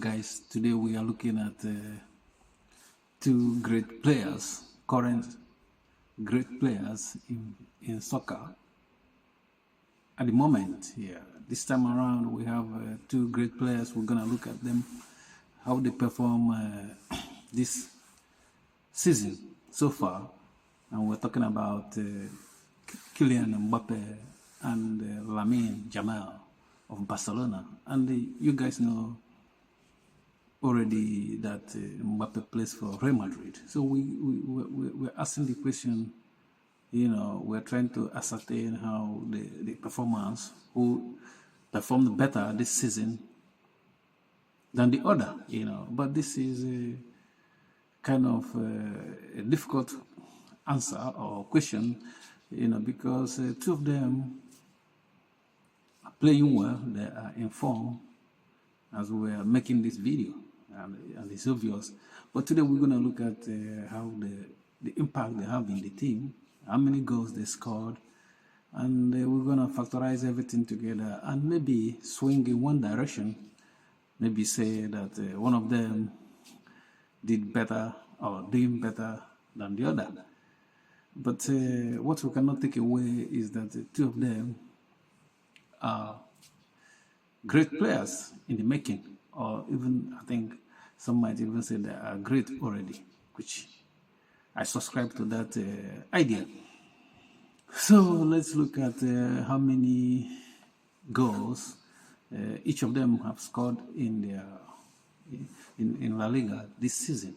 guys, today we are looking at two great players, current great players in soccer at the moment. Yeah, this time around we have two great players. We're gonna look at them, how they perform this season so far, and we're talking about Kylian Mbappe and Lamine Yamal of Barcelona. And you guys know already that Mbappe plays for Real Madrid. So we're asking the question, we're trying to ascertain how the performance, who performed better this season than the other, But this is a kind of a difficult answer or question, because two of them are playing well, they are in form as we are making this video, and it's obvious. But today we're going to look at how the impact they have in the team, how many goals they scored, and we're going to factorize everything together and maybe swing in one direction, maybe say that one of them did better or doing better than the other. But what we cannot take away is that the two of them are great players in the making, or even I think some might even say they are great already, which I subscribe to that idea. So let's look at how many goals each of them have scored in their in La Liga this season,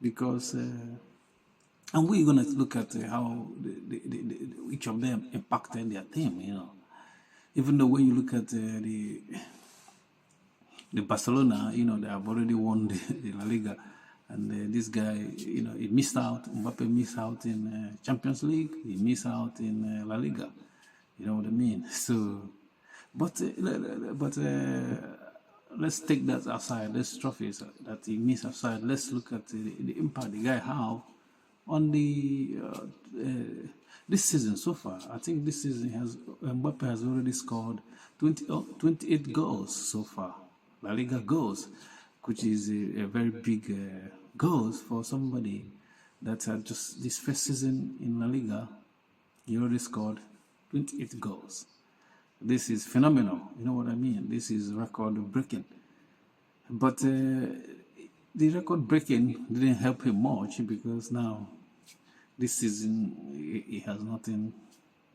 because and we're going to look at how each of them impacted their team, Even though when you look at the Barcelona, they have already won the La Liga, and this guy, he missed out. Mbappe missed out in Champions League. He missed out in La Liga. You know what I mean? So, but let's take that aside. Those trophies that he missed aside. Let's look at the impact the guy have on the this season so far. I think this season Mbappe has already scored 28 goals so far, La Liga goals, which is a very big goals for somebody that had just this first season in La Liga. He already scored 28 goals. This is phenomenal. You know what I mean? This is record breaking. But the record breaking didn't help him much, because now this season he has nothing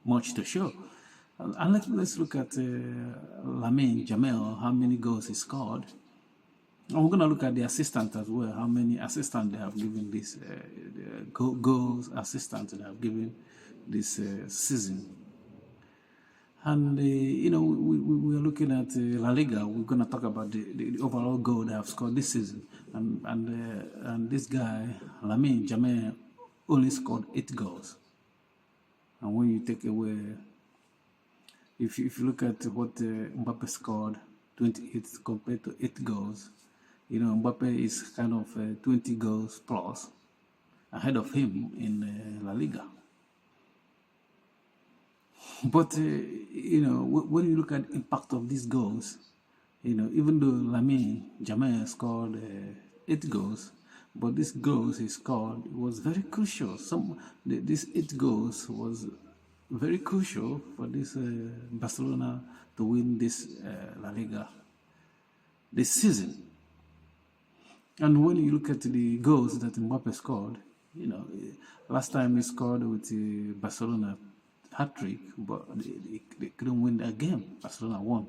much to show. And let's look at Lamine Yamal, how many goals he scored. And we're going to look at the assistant as well, how many assistants they have given this goals assistants they have given this season. And we are looking at La Liga. We're going to talk about the overall goal they have scored this season. And this guy, Lamine Yamal, only scored 8 goals. And when you take away, if you look at what Mbappe scored, 28 compared to 8 goals, Mbappe is kind of 20 goals plus ahead of him in La Liga. But, when you look at the impact of these goals, even though Lamine Yamal scored 8 goals, but these goals he scored was very crucial. These 8 goals was very crucial for this Barcelona to win this La Liga this season. And when you look at the goals that Mbappe scored, last time he scored with Barcelona hat-trick, but they couldn't win that game. Barcelona won.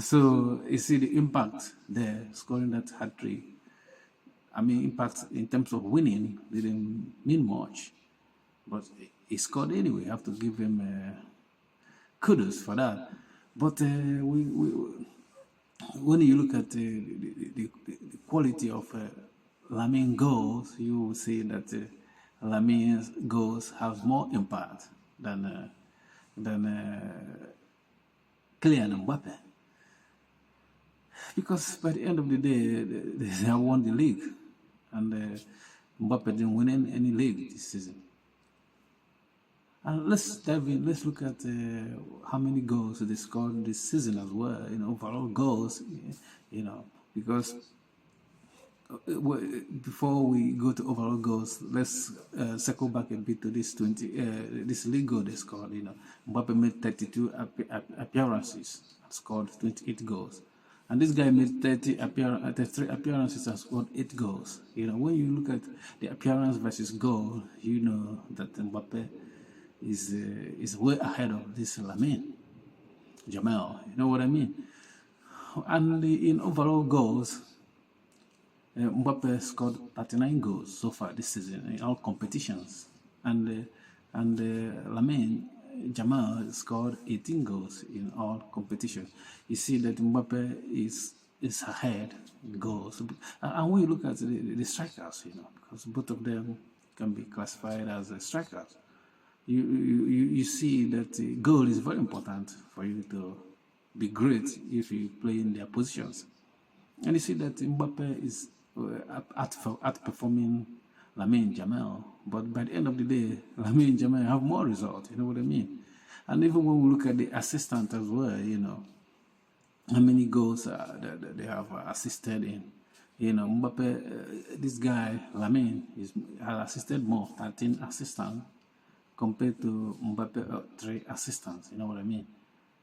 So you see the impact there, scoring that hat-trick. I mean, impact in terms of winning didn't mean much, but he scored anyway. You have to give him kudos for that. But when you look at the quality of Lamine goals, you will see that Lamine's goals have more impact than Kylian Mbappe. Because by the end of the day, they have won the league, and Mbappe didn't win any league this season. And let's dive in. Let's look at how many goals they scored this season as well. Overall goals. because before we go to overall goals, let's circle back a bit to this this league goal they scored. Mbappe made 32 appearances and scored 28 goals, and this guy made 33 appearances and scored 8 goals. When you look at the appearance versus goal, you know that Mbappe is way ahead of this Lamine Jamal. You know what I mean? And in overall goals, Mbappe scored 39 goals so far this season in all competitions, and Lamine Jamal scored 18 goals in all competitions. You see that Mbappe is ahead in goals, and when you look at the strikers, because both of them can be classified as strikers, you see that goal is very important for you to be great if you play in their positions. And you see that Mbappe is outperforming Lamine Jamal. But by the end of the day, Lamine Jamal have more results, you know what I mean? And even when we look at the assistant as well, how many goals that they have assisted in. Mbappe, this guy, Lamine, has assisted more, 13 assistants, compared to Mbappe, 3 assistants, you know what I mean?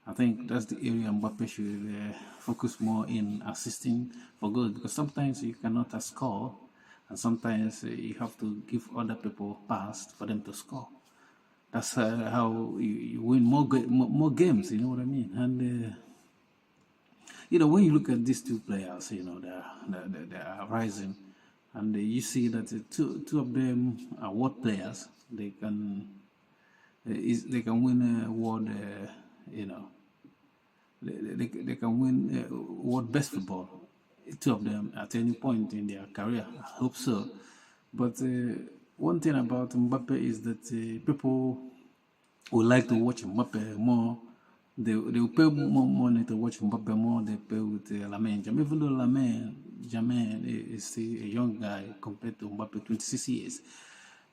I think that's the area Mbappe should focus more in assisting for goals, because sometimes you cannot score, and sometimes you have to give other people pass for them to score. That's how you win more games, you know what I mean? And when you look at these two players, they are rising, and you see that two of them are world players. They can win world. They can win world best football. Two of them at any point in their career. I hope so. But one thing about Mbappe is that people would like to watch Mbappe more. They will pay more money to watch Mbappe more than they pay with Lamine Jamal. Even though Lamine Jamal is still a young guy compared to Mbappe, 26 years.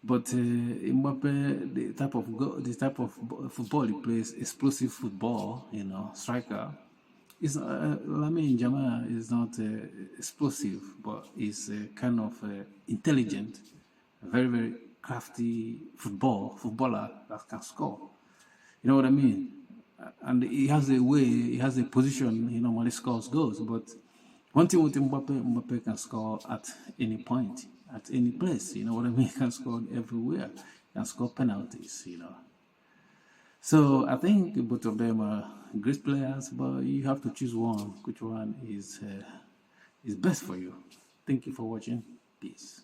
But Mbappe, the type of football he plays, explosive football, striker. Lamine Jamal is not explosive, but is kind of intelligent, very, very crafty footballer that can score. You know what I mean? And he has a position he normally scores goals. But one thing with Mbappe can score at any point, at any place. You know what I mean? He can score everywhere. He can score penalties. So I think both of them are great players, but you have to choose one. Which one is best for you? Thank you for watching. Peace.